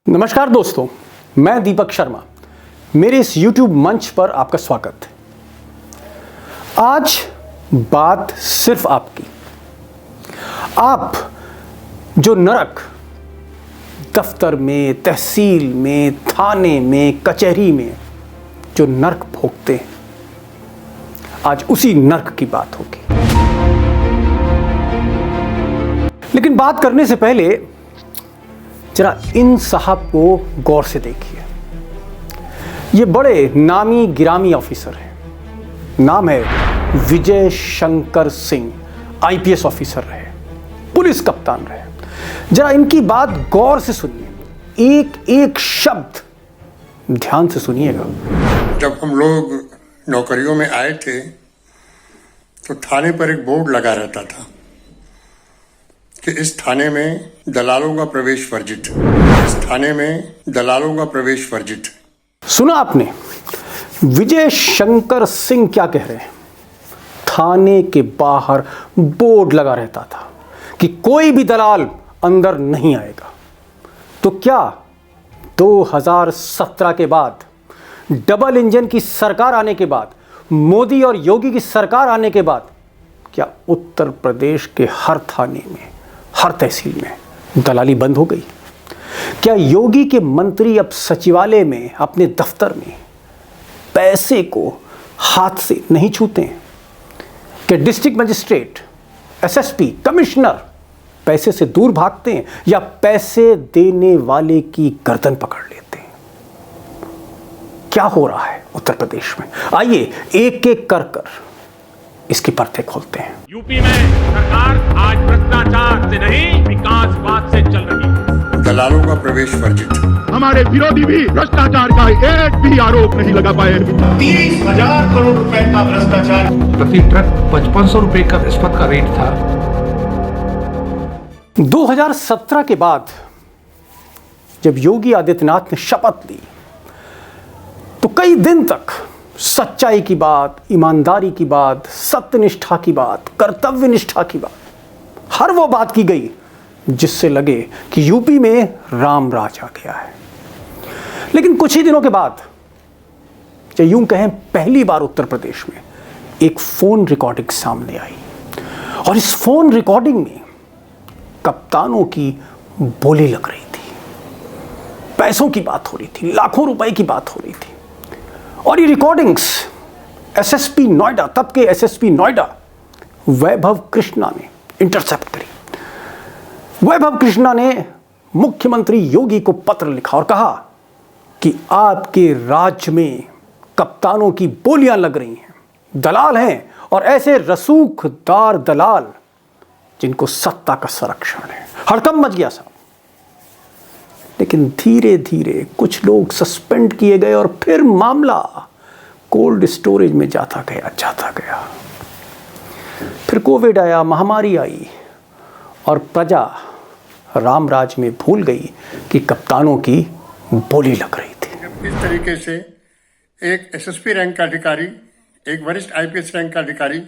नमस्कार दोस्तों, मैं दीपक शर्मा। मेरे इस YouTube मंच पर आपका स्वागत है। आज बात सिर्फ आपकी। आप जो नरक दफ्तर में, तहसील में, थाने में, कचहरी में जो नरक भोगते हैं, आज उसी नरक की बात होगी। लेकिन बात करने से पहले जरा इन साहब को गौर से देखिए। ये बड़े नामी गिरामी ऑफिसर हैं। नाम है विजय शंकर सिंह। आईपीएस ऑफिसर रहे, पुलिस कप्तान रहे। जरा इनकी बात गौर से सुनिए, एक एक शब्द ध्यान से सुनिएगा। जब हम लोग नौकरियों में आए थे तो थाने पर एक बोर्ड लगा रहता था कि इस थाने में दलालों का प्रवेश वर्जित है। इस थाने में दलालों का प्रवेश वर्जित है। सुना आपने विजय शंकर सिंह क्या कह रहे हैं? थाने के बाहर बोर्ड लगा रहता था कि कोई भी दलाल अंदर नहीं आएगा। तो क्या 2017 के बाद, डबल इंजन की सरकार आने के बाद, मोदी और योगी की सरकार आने के बाद, क्या उत्तर प्रदेश के हर थाने में, हर तहसील में दलाली बंद हो गई? क्या योगी के मंत्री अब सचिवालय में, अपने दफ्तर में पैसे को हाथ से नहीं छूते हैं? क्या डिस्ट्रिक्ट मजिस्ट्रेट, एसएसपी, कमिश्नर पैसे से दूर भागते हैं या पैसे देने वाले की गर्दन पकड़ लेते हैं? क्या हो रहा है उत्तर प्रदेश में? आइए एक एक कर इसकी परतें खोलते हैं। यूपी में सरकार आज भ्रष्टाचार से नहीं, विकासवाद से चल रही है। दलालों का प्रवेश वर्जित है। हमारे विरोधी भी भ्रष्टाचार का एक भी आरोप नहीं लगा पाए। 30,000 करोड़ रुपए का भ्रष्टाचार। प्रति ट्रक 5500 रुपए का रिश्वत का रेट था। 2017 के बाद जब योगी आदित्यनाथ ने शपथ ली तो कई दिन तक सच्चाई की बात, ईमानदारी की बात, सत्यनिष्ठा की बात, कर्तव्य निष्ठा की बात, हर वो बात की गई जिससे लगे कि यूपी में राम राज आ गया है। लेकिन कुछ ही दिनों के बाद, या यूं कहें पहली बार उत्तर प्रदेश में एक फोन रिकॉर्डिंग सामने आई और इस फोन रिकॉर्डिंग में कप्तानों की बोली लग रही थी, पैसों की बात हो रही थी, लाखों रुपए की बात हो रही थी। और ये रिकॉर्डिंग्स एसएसपी नोएडा, तब के एसएसपी नोएडा वैभव कृष्णा ने इंटरसेप्ट करी। वैभव कृष्णा ने मुख्यमंत्री योगी को पत्र लिखा और कहा कि आपके राज्य में कप्तानों की बोलियां लग रही हैं, दलाल हैं, और ऐसे रसूखदार दलाल जिनको सत्ता का संरक्षण है। हड़कंप मच गया साहब। लेकिन धीरे धीरे कुछ लोग सस्पेंड किए गए और फिर मामला कोल्ड स्टोरेज में जाता गया। फिर कोविड आया, महामारी आई और प्रजा राम राज में भूल गई कि कप्तानों की बोली लग रही थी। इस तरीके से एक एसएसपी रैंक का अधिकारी, एक वरिष्ठ आईपीएस रैंक का अधिकारी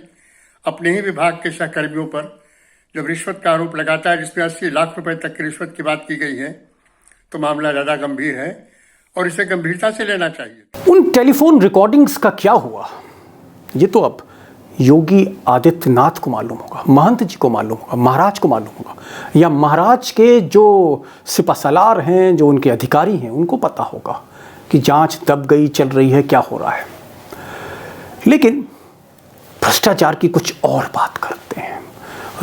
अपने ही विभाग के सहकर्मियों पर जब रिश्वत का आरोप लगाता है, जिसमें 80 लाख रुपए तक की रिश्वत की बात की गई है, तो मामला ज्यादा गंभीर है और इसे गंभीरता से लेना चाहिए। उन टेलीफोन रिकॉर्डिंग्स का क्या हुआ, ये तो अब योगी आदित्यनाथ को मालूम होगा, महंत जी को मालूम होगा, महाराज को मालूम होगा, या महाराज के जो सिपहसालार हैं, जो उनके अधिकारी हैं, उनको पता होगा कि जांच दब गई, चल रही है, क्या हो रहा है। लेकिन भ्रष्टाचार की कुछ और बात करते हैं,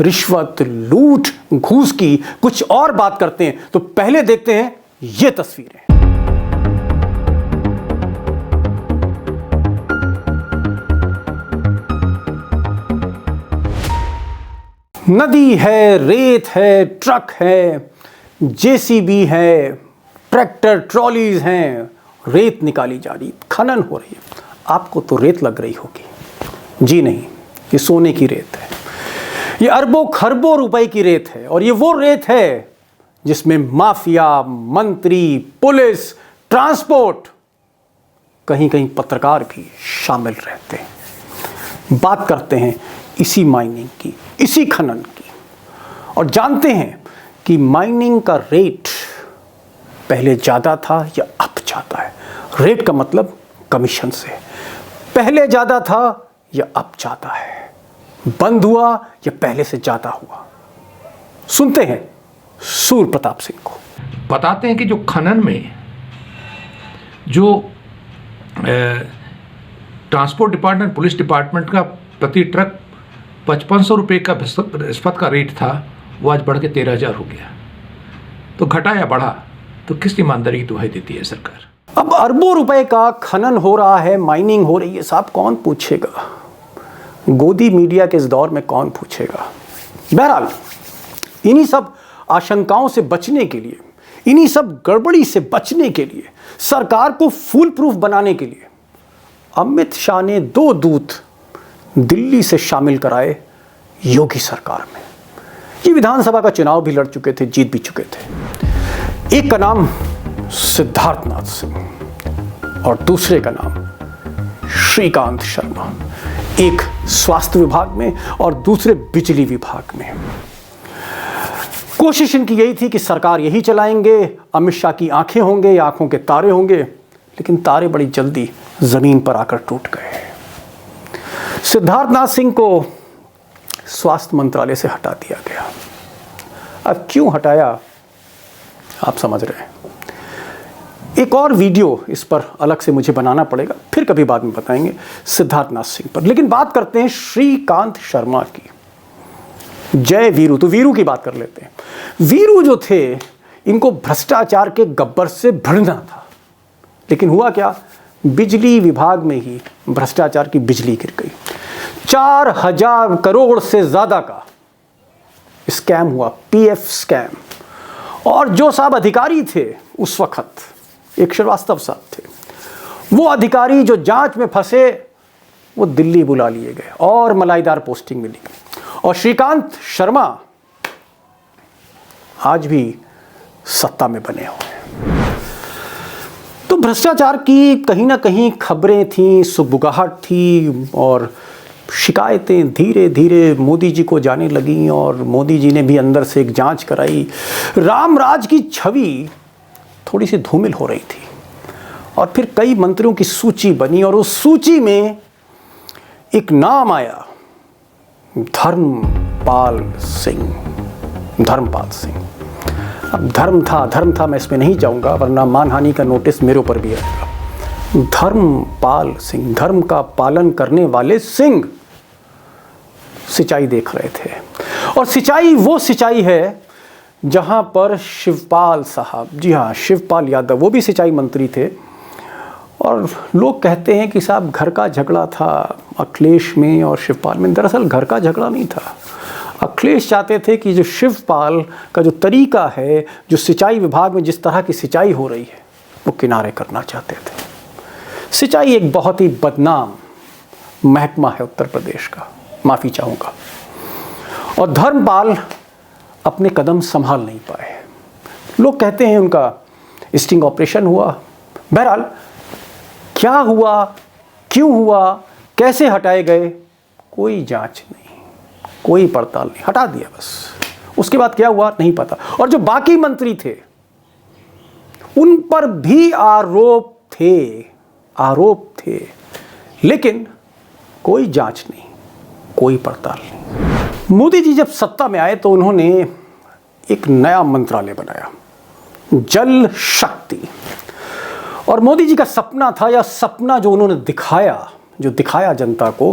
रिश्वत, लूट, घूस की कुछ और बात करते हैं। तो पहले देखते हैं ये तस्वीरें। नदी है, रेत है, ट्रक है, जेसीबी है, ट्रैक्टर, ट्रॉलीज हैं, रेत निकाली जा रही, खनन हो रही है। आपको तो रेत लग रही होगी। जी नहीं, ये सोने की रेत है, ये अरबों खरबों रुपए की रेत है। और ये वो रेत है जिसमें माफिया, मंत्री, पुलिस, ट्रांसपोर्ट, कहीं कहीं पत्रकार भी शामिल रहते हैं। बात करते हैं इसी माइनिंग की, इसी खनन की, और जानते हैं कि माइनिंग का रेट पहले ज़्यादा था या अब ज़्यादा है? रेट का मतलब कमीशन से। पहले ज़्यादा था या अब ज़्यादा है? बंद हुआ या पहले से ज़्यादा हुआ? सुनते हैं सूर्य प्रताप सिंह को। बताते हैं कि जो खनन में जो ट्रांसपोर्ट डिपार्टमेंट, पुलिस डिपार्टमेंट का प्रति ट्रक 5500 रुपये का इस्पात का रेट था, वो आज बढ़ के 13,000 हो गया। तो घटा या बढ़ा, तो किस ईमानदारी की दुहाई देती है सरकार? अब अरबों रुपए का खनन हो रहा है, माइनिंग हो रही है, साहब कौन पूछेगा? गोदी मीडिया के इस दौर में कौन पूछेगा? बहरहाल इन्हीं सब आशंकाओं से बचने के लिए, इन्हीं सब गड़बड़ी से बचने के लिए, सरकार को फूल प्रूफ बनाने के लिए अमित शाह ने 2 दूत दिल्ली से शामिल कराए योगी सरकार में। ये विधानसभा का चुनाव भी लड़ चुके थे, जीत भी चुके थे। एक का नाम सिद्धार्थनाथ सिंह और दूसरे का नाम श्रीकांत शर्मा। एक स्वास्थ्य विभाग में और दूसरे बिजली विभाग में। कोशिश इनकी यही थी कि सरकार यही चलाएंगे, अमित शाह की आंखें होंगे या आंखों के तारे होंगे, लेकिन तारे बड़ी जल्दी जमीन पर आकर टूट गए। सिद्धार्थनाथ सिंह को स्वास्थ्य मंत्रालय से हटा दिया गया। अब क्यों हटाया आप समझ रहे हैं। एक और वीडियो इस पर अलग से मुझे बनाना पड़ेगा, फिर कभी बाद में बताएंगे सिद्धार्थनाथ सिंह पर। लेकिन बात करते हैं श्रीकांत शर्मा की। जय वीरू, तो वीरू की बात कर लेते हैं। वीरू जो थे, इनको भ्रष्टाचार के गब्बर से भिड़ना था, लेकिन हुआ क्या? बिजली विभाग में ही भ्रष्टाचार की बिजली गिर गई। 4000 करोड़ से ज्यादा का स्कैम हुआ, पीएफ स्कैम। और जो साहब अधिकारी थे उस वक्त, एक श्रीवास्तव साहब थे, वो अधिकारी जो जांच में फंसे वो दिल्ली बुला लिए गए और मलाईदार पोस्टिंग मिली। और श्रीकांत शर्मा आज भी सत्ता में बने हुए हैं। तो भ्रष्टाचार की कहीं ना कहीं खबरें थीं, सुगबुगाहट थी और शिकायतें धीरे धीरे मोदी जी को जाने लगीं और मोदी जी ने भी अंदर से एक जांच कराई। रामराज की छवि थोड़ी सी धूमिल हो रही थी और फिर कई मंत्रियों की सूची बनी और उस सूची में एक नाम आया, धर्मपाल सिंह। अब धर्म था मैं इसमें नहीं जाऊंगा, वरना मानहानि का नोटिस मेरे ऊपर भी आएगा। धर्मपाल सिंह, धर्म का पालन करने वाले सिंह सिंचाई देख रहे थे। और सिंचाई वो सिंचाई है जहां पर शिवपाल साहब, जी हाँ शिवपाल यादव, वो भी सिंचाई मंत्री थे। और लोग कहते हैं कि साहब घर का झगड़ा था अखिलेश में और शिवपाल में। दरअसल घर का झगड़ा नहीं था। अखिलेश चाहते थे कि जो शिवपाल का जो तरीका है, जो सिंचाई विभाग में जिस तरह की सिंचाई हो रही है, वो किनारे करना चाहते थे। सिंचाई एक बहुत ही बदनाम महकमा है उत्तर प्रदेश का, माफ़ी चाहूँगा। और धर्मपाल अपने कदम संभाल नहीं पाए। लोग कहते हैं उनका स्टिंग ऑपरेशन हुआ। बहरहाल क्या हुआ, क्यों हुआ, कैसे हटाए गए, कोई जांच नहीं, कोई पड़ताल नहीं, हटा दिया बस। उसके बाद क्या हुआ नहीं पता। और जो बाकी मंत्री थे उन पर भी आरोप थे, लेकिन कोई जांच नहीं, कोई पड़ताल नहीं। मोदी जी जब सत्ता में आए तो उन्होंने एक नया मंत्रालय बनाया, जल शक्ति। और मोदी जी का सपना था, या सपना जो उन्होंने दिखाया जनता को,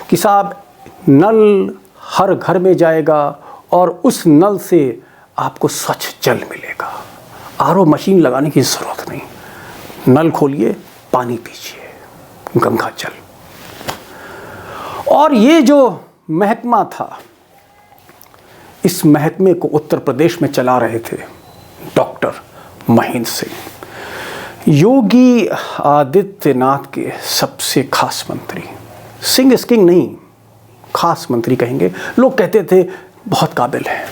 कि साहब नल हर घर में जाएगा और उस नल से आपको स्वच्छ जल मिलेगा। आरओ मशीन लगाने की ज़रूरत नहीं, नल खोलिए पानी पीजिए, गंगा जल। और ये जो महकमा था, इस महकमे को उत्तर प्रदेश में चला रहे थे डॉक्टर महेंद्र सिंह, योगी आदित्यनाथ के सबसे खास मंत्री। सिंह इज किंग नहीं, खास मंत्री कहेंगे। लोग कहते थे बहुत काबिल है।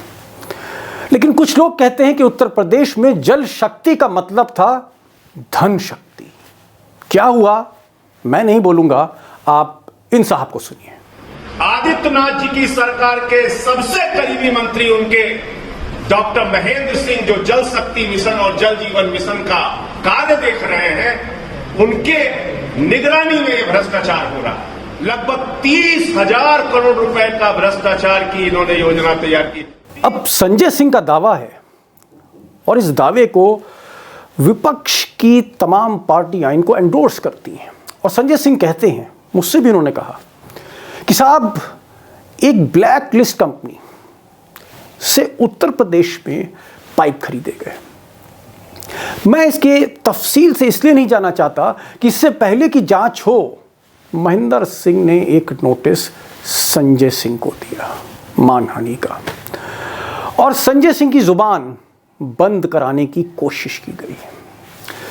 लेकिन कुछ लोग कहते हैं कि उत्तर प्रदेश में जल शक्ति का मतलब था धन शक्ति। क्या हुआ मैं नहीं बोलूंगा, आप इन साहब को सुनिए। आदित्यनाथ जी की सरकार के सबसे करीबी मंत्री उनके डॉक्टर महेंद्र सिंह जो जल शक्ति मिशन और जल जीवन मिशन का कार्य देख रहे हैं, उनके निगरानी में ये भ्रष्टाचार हो रहा है। लगभग 30,000 करोड़ रुपए का भ्रष्टाचार की इन्होंने योजना तैयार की। अब संजय सिंह का दावा है और इस दावे को विपक्ष की तमाम पार्टियां इनको एंडोर्स करती हैं और संजय सिंह कहते हैं, मुझसे भी उन्होंने कहा कि साहब एक ब्लैक लिस्ट कंपनी से उत्तर प्रदेश में पाइप खरीदे गए। मैं इसके तफसील से इसलिए नहीं जाना चाहता कि इससे पहले की जांच हो, महेंद्र सिंह ने एक नोटिस संजय सिंह को दिया मानहानि का और संजय सिंह की जुबान बंद कराने की कोशिश की गई।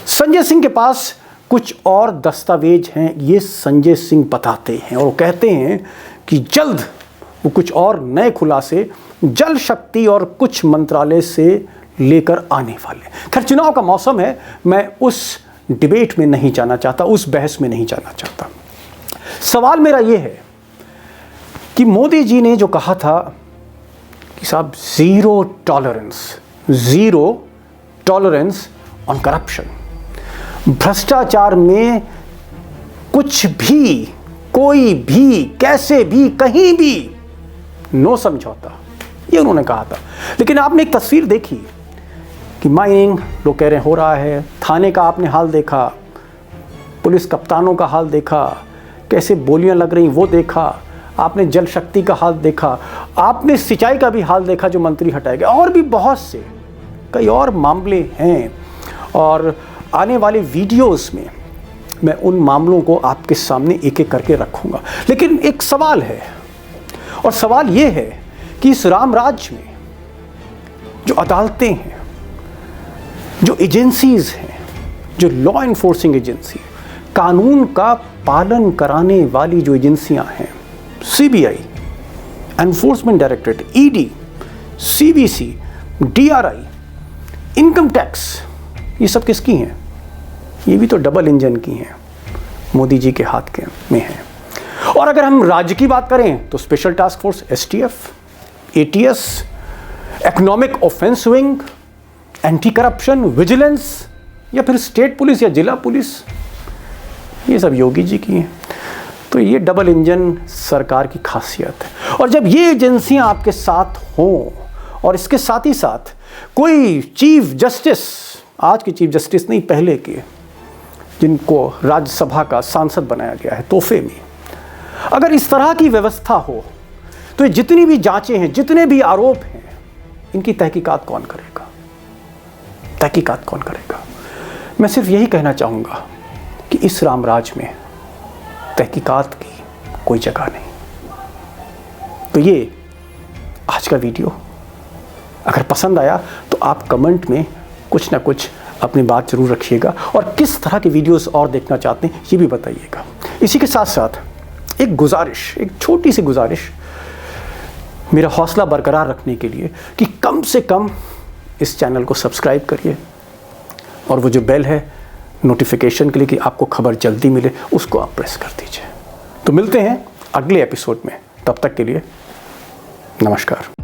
संजय सिंह के पास कुछ और दस्तावेज हैं, ये संजय सिंह बताते हैं और वो कहते हैं कि जल्द वो कुछ और नए खुलासे जल शक्ति और कुछ मंत्रालय से लेकर आने वाले। खैर, चुनाव का मौसम है, मैं उस डिबेट में नहीं जाना चाहता, उस बहस में नहीं जाना चाहता। सवाल मेरा ये है कि मोदी जी ने जो कहा था कि साहब ज़ीरो टॉलरेंस ऑन करप्शन, भ्रष्टाचार में कुछ भी, कोई भी, कैसे भी, कहीं भी नो समझौता, ये उन्होंने कहा था। लेकिन आपने एक तस्वीर देखी कि माइनिंग लोग कह रहे हो रहा है, थाने का आपने हाल देखा, पुलिस कप्तानों का हाल देखा, कैसे बोलियां लग रही वो देखा, आपने जल शक्ति का हाल देखा, आपने सिंचाई का भी हाल देखा जो मंत्री हटाए गए, और भी बहुत से कई और मामले हैं और आने वाले वीडियोस में मैं उन मामलों को आपके सामने एक एक करके रखूंगा। लेकिन एक सवाल है और सवाल ये है कि इस राम राज्य में जो अदालतें हैं, जो एजेंसीज हैं, जो लॉ इन्फोर्सिंग एजेंसी, कानून का पालन कराने वाली जो एजेंसियां हैं, CBI, enforcement directorate, ED, CBC, DRI, income tax, ये सब किसकी हैं? ये भी तो डबल इंजन की हैं, मोदी जी के हाथ के में हैं। और अगर हम राज्य की बात करें तो special task force, STF, ATS, economic offence wing, anti corruption, vigilance, या फिर स्टेट पुलिस या जिला पुलिस, ये सब योगी जी की हैं। तो ये डबल इंजन सरकार की खासियत है। और जब ये एजेंसियां आपके साथ हों और इसके साथ ही साथ कोई चीफ जस्टिस, आज के चीफ जस्टिस नहीं पहले के, जिनको राज्यसभा का सांसद बनाया गया है तोहफे में, अगर इस तरह की व्यवस्था हो तो ये जितनी भी जांचें हैं, जितने भी आरोप हैं, इनकी तहकीकात कौन करेगा? तहकीकात कौन करेगा? मैं सिर्फ यही कहना चाहूँगा कि इस रामराज में तहकीकात की कोई जगह नहीं। तो ये आज का वीडियो अगर पसंद आया तो आप कमेंट में कुछ ना कुछ अपनी बात जरूर रखिएगा और किस तरह के वीडियोस और देखना चाहते हैं ये भी बताइएगा। इसी के साथ साथ एक गुजारिश, एक छोटी सी गुजारिश, मेरा हौसला बरकरार रखने के लिए कि कम से कम इस चैनल को सब्सक्राइब करिए और वो जो बेल है नोटिफिकेशन के लिए कि आपको खबर जल्दी मिले, उसको आप प्रेस कर दीजिए। तो मिलते हैं अगले एपिसोड में, तब तक के लिए नमस्कार।